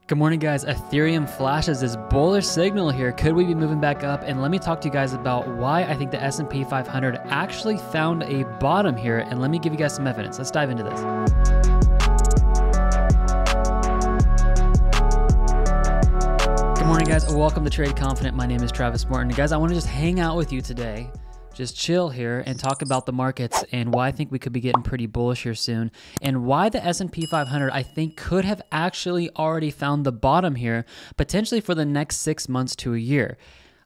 Good morning, guys. Ethereum flashes this bullish signal here. Could we be moving back up? And let me talk to you guys about why I think the S&P 500 actually found a bottom here. And let me give you guys some evidence. Let's dive into this. Good morning, guys. Welcome to Trade Confident. My name is Travis Morton. Guys, I want to just hang out with you today. Just chill here and talk about the markets and why I think we could be getting pretty bullish here soon, and why the S&P 500 I think could have actually already found the bottom here, potentially for the next 6 months to a year.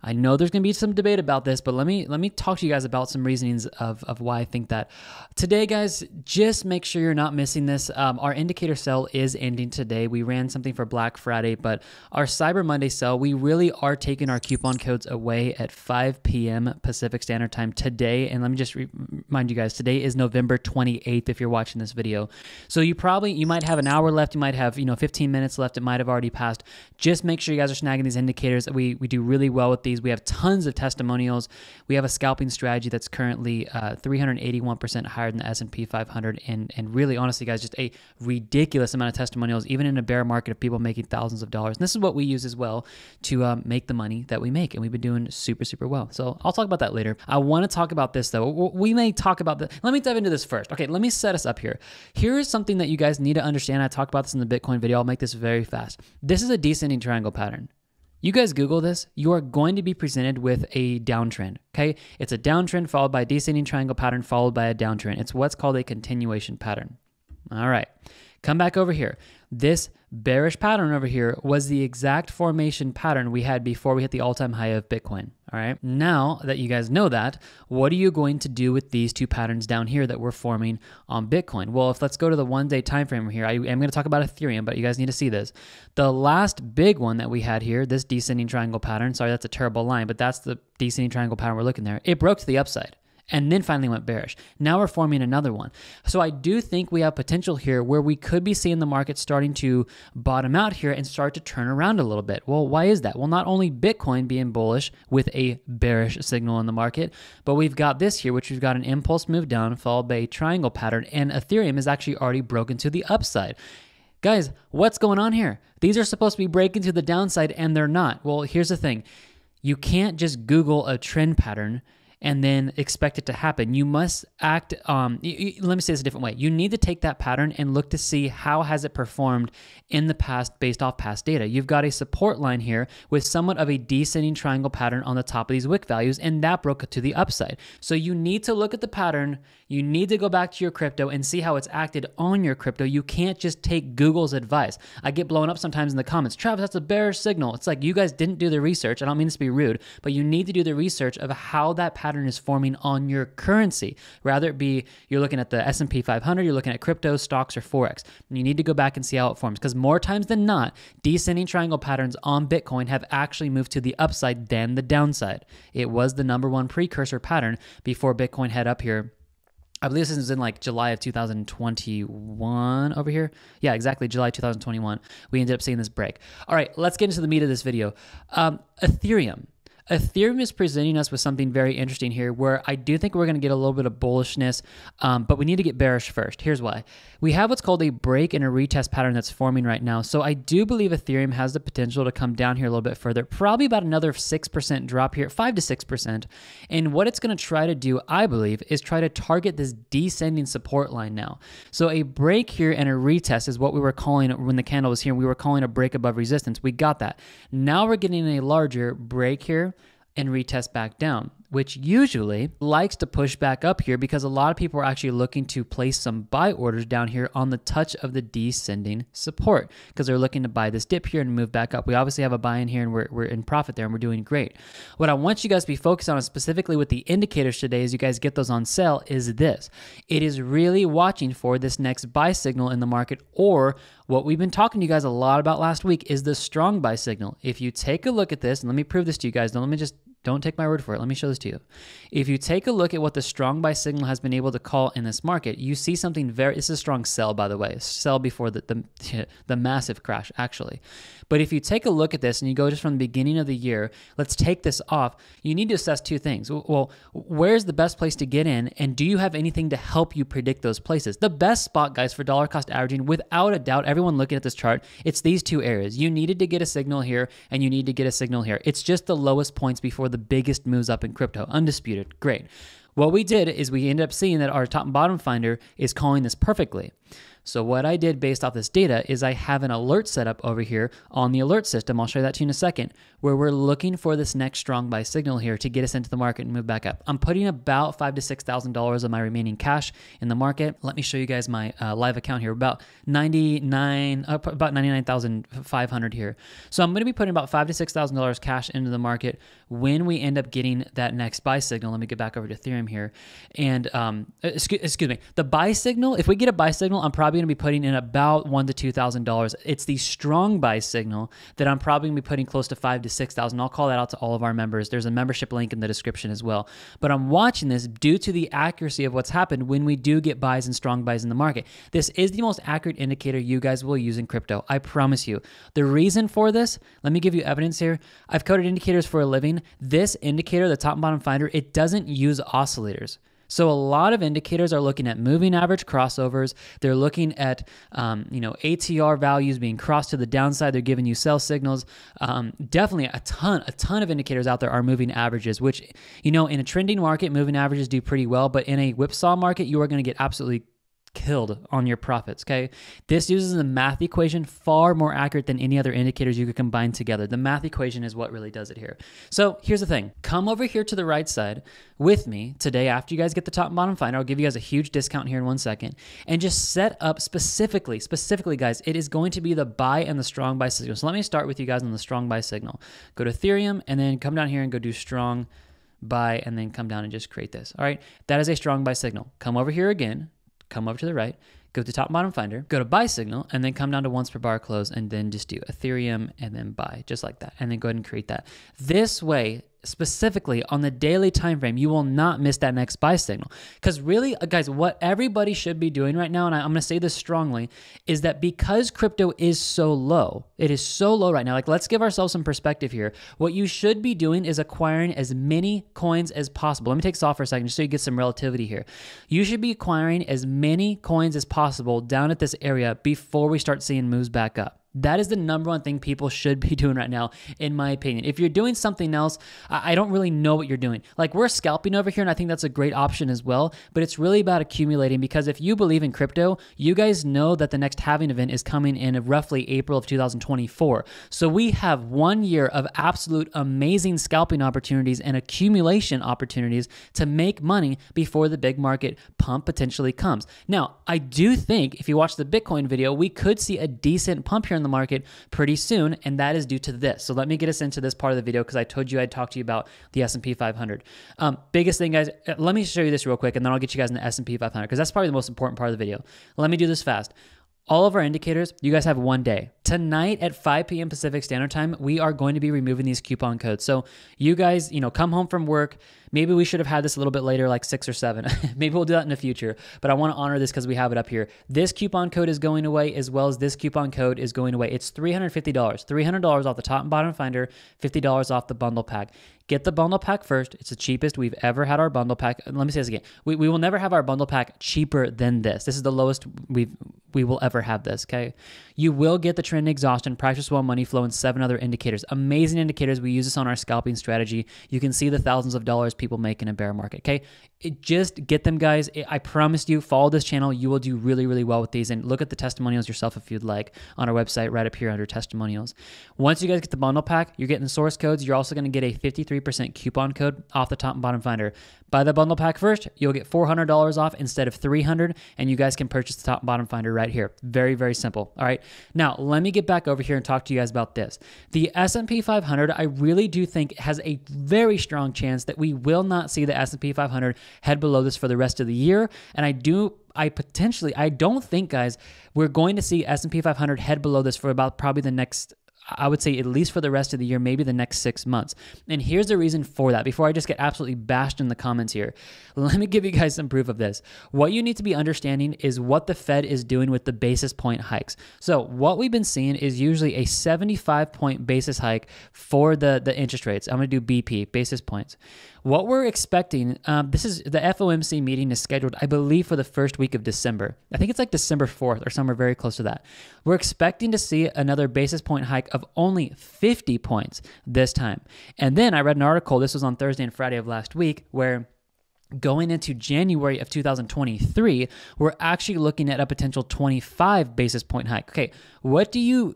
I know there's going to be some debate about this, but let me talk to you guys about some reasonings of why I think that. Today, guys, just make sure you're not missing this. Our indicator sell is ending today. We ran something for Black Friday, but our Cyber Monday sell, we really are taking our coupon codes away at 5 p.m. Pacific Standard Time today. And let me just remind you guys, today is November 28th if you're watching this video. So you might have an hour left. You might have 15 minutes left. It might have already passed. Just make sure you guys are snagging these indicators. We do really well with these. We have tons of testimonials. We have a scalping strategy that's currently 381% higher than the S&P 500, and really, honestly, guys, just a ridiculous amount of testimonials, even in a bear market of people making thousands of dollars. And this is what we use as well to make the money that we make, and we've been doing super, super well. So I'll talk about that later. I want to talk about this, though. We may talk about the. Let me dive into this first. Okay, let me set us up here. Here is something that you guys need to understand. I talked about this in the Bitcoin video. I'll make this very fast. This is a descending triangle pattern. You guys Google this, you are going to be presented with a downtrend, okay? It's a downtrend followed by a descending triangle pattern followed by a downtrend. It's what's called a continuation pattern. All right, come back over here. This bearish pattern over here was the exact formation pattern we had before we hit the all-time high of Bitcoin, all right? Now that you guys know that, what are you going to do with these two patterns down here that we're forming on Bitcoin? Well, let's go to the one-day time frame here. I am going to talk about Ethereum, but you guys need to see this. The last big one that we had here, this descending triangle pattern, sorry, that's a terrible line, but that's the descending triangle pattern we're looking there. It broke to the upside and then finally went bearish. Now we're forming another one. So I do think we have potential here where we could be seeing the market starting to bottom out here and start to turn around a little bit. Well, why is that? Well, not only Bitcoin being bullish with a bearish signal in the market, but we've got this here, which we've got an impulse move down followed by a triangle pattern, and Ethereum is actually already broken to the upside. Guys, what's going on here? These are supposed to be breaking to the downside and they're not. Well, here's the thing. You can't just Google a trend pattern and then expect it to happen. You must act, let me say this a different way. You need to take that pattern and look to see how has it performed in the past based off past data. You've got a support line here with somewhat of a descending triangle pattern on the top of these wick values, and that broke it to the upside. So you need to look at the pattern. You need to go back to your crypto and see how it's acted on your crypto. You can't just take Google's advice. I get blown up sometimes in the comments. Travis, that's a bearish signal. It's like you guys didn't do the research. I don't mean this to be rude, but you need to do the research of how that pattern is forming on your currency. Rather it be you're looking at the S&P 500, you're looking at crypto, stocks, or Forex. And you need to go back and see how it forms, because more times than not, descending triangle patterns on Bitcoin have actually moved to the upside than the downside. It was the #1 precursor pattern before Bitcoin head up here. I believe this is in like July of 2021 over here. Yeah, exactly, July 2021. We ended up seeing this break. All right, let's get into the meat of this video. Ethereum. Ethereum is presenting us with something very interesting here where I do think we're going to get a little bit of bullishness, but we need to get bearish first. Here's why. We have what's called a break and a retest pattern that's forming right now. So I do believe Ethereum has the potential to come down here a little bit further, probably about another 6% drop here, 5 to 6%. And what it's going to try to do, I believe, is try to target this descending support line now. So a break here and a retest is what we were calling when the candle was here. We were calling a break above resistance. We got that. Now we're getting a larger break here and retest back down, which usually likes to push back up here because a lot of people are actually looking to place some buy orders down here on the touch of the descending support because they're looking to buy this dip here and move back up. We obviously have a buy in here and we're in profit there and we're doing great. What I want you guys to be focused on specifically with the indicators today as you guys get those on sale is this. It is really watching for this next buy signal in the market, or what we've been talking to you guys a lot about last week is the strong buy signal. If you take a look at this, and let me prove this to you guys, let me just Don't take my word for it. Let me show this to you. If you take a look at what the strong buy signal has been able to call in this market, you see something this is a strong sell, by the way. Sell before the massive crash, actually. But if you take a look at this and you go just from the beginning of the year, let's take this off, you need to assess two things. Well, where's the best place to get in, and do you have anything to help you predict those places? The best spot, guys, for dollar cost averaging, without a doubt, everyone looking at this chart, it's these two areas. You needed to get a signal here, and you need to get a signal here. It's just the lowest points before the biggest moves up in crypto. Undisputed. Great. What we did is we ended up seeing that our top and bottom finder is calling this perfectly. So what I did based off this data is I have an alert set up over here on the alert system. I'll show you that to you in a second, where we're looking for this next strong buy signal here to get us into the market and move back up. I'm putting about $5,000 to $6,000 of my remaining cash in the market. Let me show you guys my live account here. About 99,500 here. So I'm going to be putting about $5,000 to $6,000 cash into the market when we end up getting that next buy signal. Let me get back over to Ethereum here. And excuse me, the buy signal, if we get a buy signal, I'm probably going to be putting in about $1,000 to $2,000. It's the strong buy signal that I'm probably going to be putting close to $5,000 to $6,000. I'll call that out to all of our members. There's a membership link in the description as well. But I'm watching this due to the accuracy of what's happened when we do get buys and strong buys in the market. This is the most accurate indicator you guys will use in crypto. I promise you. The reason for this, let me give you evidence here. I've coded indicators for a living. This indicator, the top and bottom finder, it doesn't use oscillators. So a lot of indicators are looking at moving average crossovers. They're looking at ATR values being crossed to the downside. They're giving you sell signals. Definitely a ton of indicators out there are moving averages, which, in a trending market, moving averages do pretty well. But in a whipsaw market, you are going to get absolutely killed on your profits, okay? This uses the math equation far more accurate than any other indicators you could combine together. The math equation is what really does it here. So here's the thing. Come over here to the right side with me today after you guys get the top and bottom finder. I'll give you guys a huge discount here in 1 second. And just set up specifically, guys, it is going to be the buy and the strong buy signal. So let me start with you guys on the strong buy signal. Go to Ethereum and then come down here and go do strong buy and then come down and just create this. All right, that is a strong buy signal. Come over here again. Come over to the right, go to top and bottom finder, go to buy signal, and then come down to once per bar close, and then just do Ethereum and then buy, just like that. And then go ahead and create that. This way, specifically on the daily time frame, you will not miss that next buy signal. Because really, guys, what everybody should be doing right now, and I'm going to say this strongly, is that because crypto is so low, it is so low right now. Like, let's give ourselves some perspective here. What you should be doing is acquiring as many coins as possible. Let me take this off for a second just so you get some relativity here. You should be acquiring as many coins as possible down at this area before we start seeing moves back up. That is the number one thing people should be doing right now, in my opinion. If you're doing something else, I don't really know what you're doing. Like, we're scalping over here, and I think that's a great option as well, but it's really about accumulating, because if you believe in crypto, you guys know that the next halving event is coming in roughly April of 2024. So we have 1 year of absolute amazing scalping opportunities and accumulation opportunities to make money before the big market pump potentially comes. Now, I do think if you watch the Bitcoin video, we could see a decent pump here in the market pretty soon, and that is due to this. So let me get us into this part of the video, because I told you I'd talk to you about the S&P 500. Biggest thing, guys, let me show you this real quick, and then I'll get you guys in the S&P 500, because that's probably the most important part of the video. Let me do this fast. All of our indicators, you guys have 1 day. Tonight at 5 p.m. Pacific Standard Time, we are going to be removing these coupon codes. So you guys, come home from work. Maybe we should have had this a little bit later, like 6 or 7. Maybe we'll do that in the future, but I want to honor this because we have it up here. This coupon code is going away, as well as this coupon code is going away. It's $350. $300 off the top and bottom finder, $50 off the bundle pack. Get the bundle pack first. It's the cheapest we've ever had our bundle pack. Let me say this again. We will never have our bundle pack cheaper than this. This is the lowest we will ever have this, okay? You will get the trend exhaustion, practice well, money flow, and 7 other indicators. Amazing indicators. We use this on our scalping strategy. You can see the thousands of dollars people make in a bear market, okay? Just get them, guys. I promise you, follow this channel. You will do really, really well with these. And look at the testimonials yourself if you'd like on our website right up here under testimonials. Once you guys get the bundle pack, you're getting the source codes. You're also going to get a 53% coupon code off the top and bottom finder. Buy the bundle pack first, you'll get $400 off instead of $300, and you guys can purchase the top and bottom finder right here. Very, very simple. All right. Now, let me get back over here and talk to you guys about this. The S&P 500, I really do think has a very strong chance that we will not see the S&P 500 head below this for the rest of the year. And I don't think, guys, we're going to see S&P 500 head below this for about probably the next, I would say at least for the rest of the year, maybe the next 6 months. And here's the reason for that. Before I just get absolutely bashed in the comments here, let me give you guys some proof of this. What you need to be understanding is what the Fed is doing with the basis point hikes. So what we've been seeing is usually a 75-point basis hike for the interest rates. I'm going to do BP, basis points. What we're expecting, this is the FOMC meeting is scheduled, I believe, for the first week of December. I think it's like December 4th or somewhere very close to that. We're expecting to see another basis point hike of only 50 points this time. And then I read an article, this was on Thursday and Friday of last week, where going into January of 2023, we're actually looking at a potential 25 basis point hike. Okay, what do you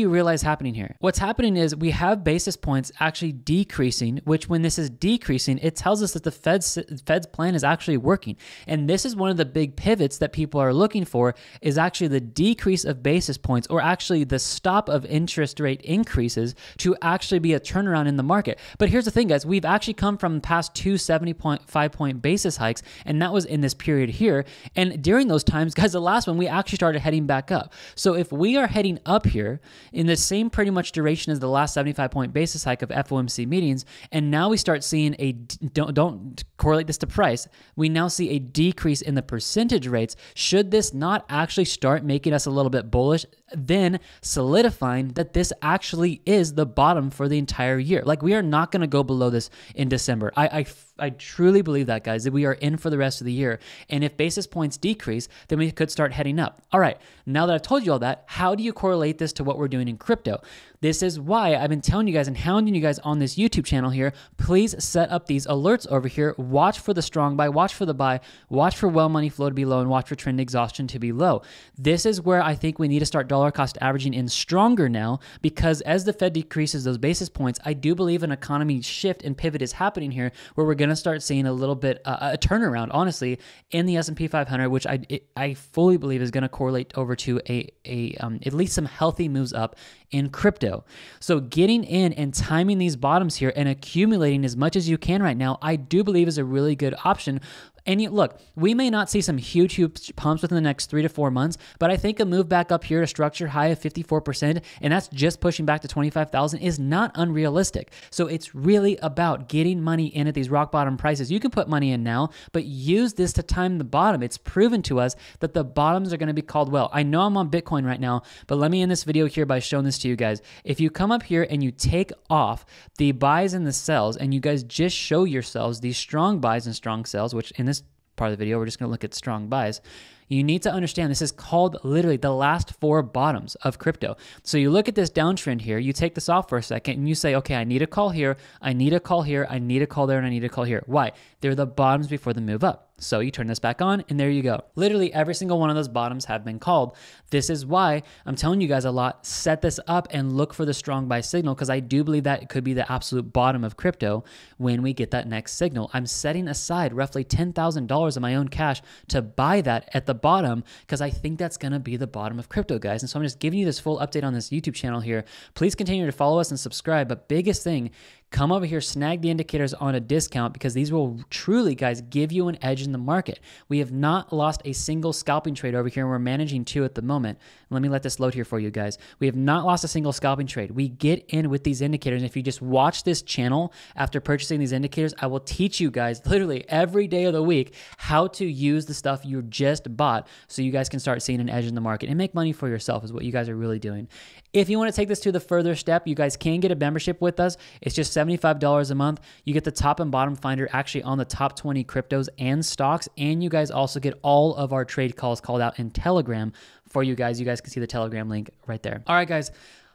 realize happening here? What's happening is we have basis points actually decreasing, which when this is decreasing, it tells us that the Fed's plan is actually working. And this is one of the big pivots that people are looking for, is actually the decrease of basis points, or actually the stop of interest rate increases, to actually be a turnaround in the market. But here's the thing, guys, we've actually come from past two 75-point basis hikes, and that was in this period here. And during those times, guys, the last one, we actually started heading back up. So if we are heading up here in the same pretty much duration as the last 75-point basis hike of FOMC meetings, and now we start seeing a, don't correlate this to price, we now see a decrease in the percentage rates. Should this not actually start making us a little bit bullish, then solidifying that this actually is the bottom for the entire year? Like, we are not going to go below this in December. I truly believe that, guys, that we are in for the rest of the year. And if basis points decrease, then we could start heading up. All right, now that I've told you all that, how do you correlate this to what we're doing in crypto? This is why I've been telling you guys and hounding you guys on this YouTube channel here. Please set up these alerts over here. Watch for the strong buy, watch for the buy, watch for well money flow to be low, and watch for trend exhaustion to be low. This is where I think we need to start dollar cost averaging in stronger now, because as the Fed decreases those basis points, I do believe an economy shift and pivot is happening here, where we're going to start seeing a little bit a turnaround, honestly, in the S&P 500, which I fully believe is going to correlate over to at least some healthy moves up in crypto. So getting in and timing these bottoms here and accumulating as much as you can right now, I do believe is a really good option. And look, we may not see some huge pumps within the next 3 to 4 months, but I think a move back up here to structure high of 54%, and that's just pushing back to 25,000, is not unrealistic. So it's really about getting money in at these rock bottom prices. You can put money in now, but use this to time the bottom. It's proven to us that the bottoms are going to be called well. I know I'm on Bitcoin right now, but let me end this video here by showing this to you guys. If you come up here and you take off the buys and the sells, and you guys just show yourselves these strong buys and strong sells, which in this part of the video, we're just going to look at strong buys. You need to understand this is called literally the last 4 bottoms of crypto. So you look at this downtrend here, you take this off for a second, and you say, okay, I need a call here, I need a call here, I need a call there, and I need a call here. Why? They're the bottoms before the move up. So you turn this back on, and there you go. Literally every single one of those bottoms have been called. This is why I'm telling you guys a lot, set this up and look for the strong buy signal, because I do believe that it could be the absolute bottom of crypto when we get that next signal. I'm setting aside roughly $10,000 of my own cash to buy that at the bottom, because I think that's going to be the bottom of crypto, guys. And so I'm just giving you this full update on this YouTube channel here. Please continue to follow us and subscribe. But biggest thing, come over here, snag the indicators on a discount, because these will truly, guys, give you an edge in the market. We have not lost a single scalping trade over here, and we're managing 2 at the moment. Let me let this load here for you guys. We have not lost a single scalping trade. We get in with these indicators, and if you just watch this channel after purchasing these indicators, I will teach you guys literally every day of the week how to use the stuff you just bought, so you guys can start seeing an edge in the market and make money for yourself, is what you guys are really doing. If you want to take this to the further step, you guys can get a membership with us. It's just $75 a month. You get the top and bottom finder actually on the top 20 cryptos and stocks, and you guys also get all of our trade calls called out in Telegram for you guys. You guys can see the Telegram link right there. All right, guys.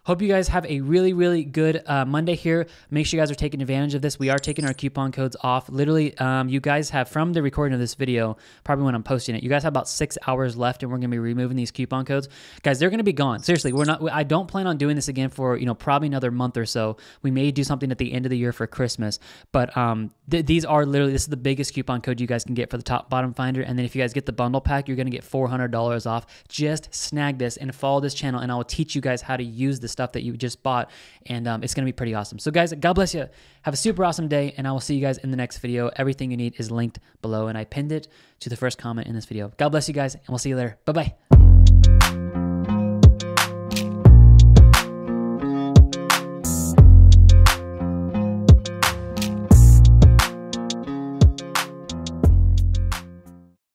Hope you guys have a really, really good Monday here. Make sure you guys are taking advantage of this. We are taking our coupon codes off. Literally, you guys have, from the recording of this video, probably when I'm posting it, you guys have about 6 hours left, and we're going to be removing these coupon codes. Guys, they're going to be gone. Seriously, I don't plan on doing this again for, probably another month or so. We may do something at the end of the year for Christmas, but these are literally, this is the biggest coupon code you guys can get for the top bottom finder. And then if you guys get the bundle pack, you're going to get $400 off. Just snag this and follow this channel, and I will teach you guys how to use the stuff that you just bought, and it's going to be pretty awesome. So guys, God bless you. Have a super awesome day, and I will see you guys in the next video. Everything you need is linked below, and I pinned it to the first comment in this video. God bless you guys, and we'll see you later. Bye-bye.